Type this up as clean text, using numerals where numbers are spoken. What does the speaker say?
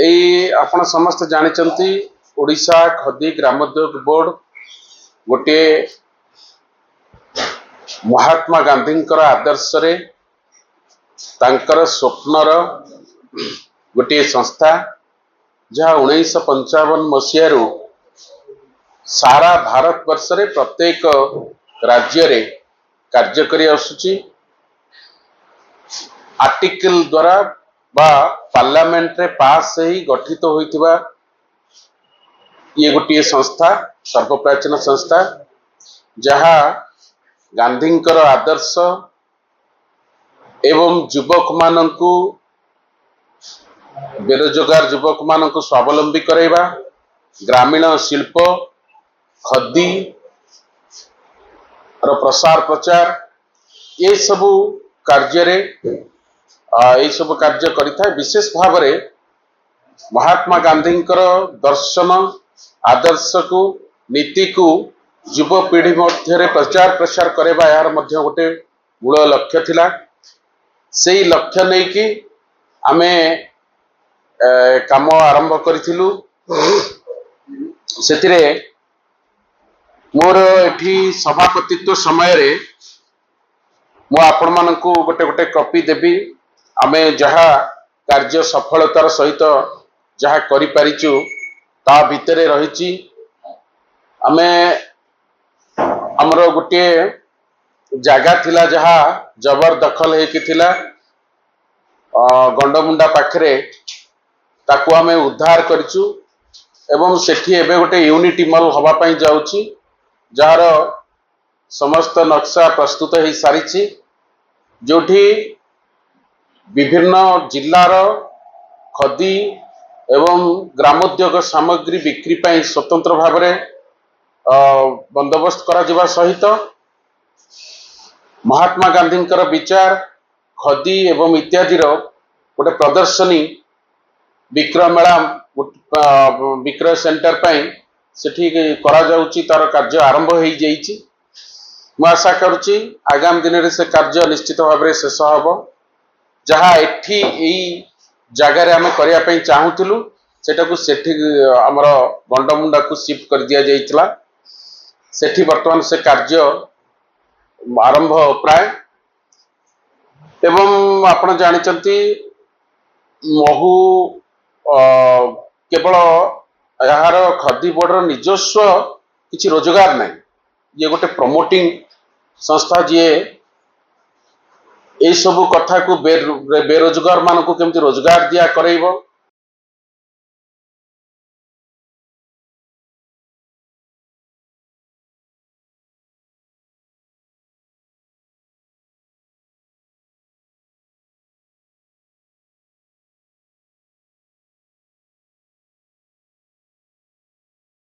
आपण समस्त जानते ओडिशा खदी ग्रामोद्योग बोर्ड गोटे महात्मा गांधी आदर्श रे स्वप्नर गोटे संस्था जहाँ 1955 मसीह सारा भारत वर्ष रे प्रत्येक राज्य रे कार्य करी आसुची आर्टिकल द्वारा बा पार्लियामेंट रे पास ही गठित होइतिबा ये गोटे संस्था सर्वप्राचीन संस्था जहाँ गांधींकर आदर्श एवं युवक माननकु बेरोजगार युवक माननकु स्वावलंबी करैबा ग्रामीण शिल्प खदी रो प्रसार प्रचार ये सबु कार्य रे ये सब कार्य करिथा विशेष भाव रे महात्मा गांधींकर दर्शन आदर्श को नीति को युव पीढ़ी मध्य प्रचार प्रसार करवा यार मध्य गोटे मूल लक्ष्य थिला से लक्ष्य नहीं कि आमे काम आरंभ करिथिलु सेतिरे मोर एठी सभापतित्व समय रे मु आपण मानकु गोटे गोटे कॉपी देबी आमे जहा कार्य सफलतार सहित जहा करि परिचु ता भितरे रहिची आमे हमरो गोटे जागा थिला जहा जबर दखल हेकि थिला गंडमुंडा पाखरे ताकू आमे उद्धार करिचु एवं सेठी एबे गोटे यूनिटी मॉल हवा पई जाउची जार समस्त नक्शा प्रस्तुत हो सारी जोठी विभिन्न जिल्लार खदी एवं ग्रामोद्योग सामग्री बिक्री पाई स्वतंत्र भाव में बंदोबस्त करा जिबा सहित महात्मा गांधी विचार खदी एवं इत्यादि गोटे प्रदर्शनी विक्रय मेला विक्रय सेंटर पाई सेठी करा जाउची तार कार्य आरंभ हो जाइची मु आशा करुच्ची आगामी दिन में से कार्य निश्चित भाव में शेष हम जहाँ एठी एई जगार आम करने चाहूलु सेठी आमर गंडमुंडा को शिफ्ट कर दिया जाइतला सेठी वर्तमान से कार्य आरंभ प्राय एवं आपण जानिचंती महू केवल यार खदी बोर्डर निजस्व किसी रोजगार नहीं ये गोटे प्रमोटिंग संस्था जी ये सब कथा को बेरोजगार मान को केमती रोजगार दिया करैबो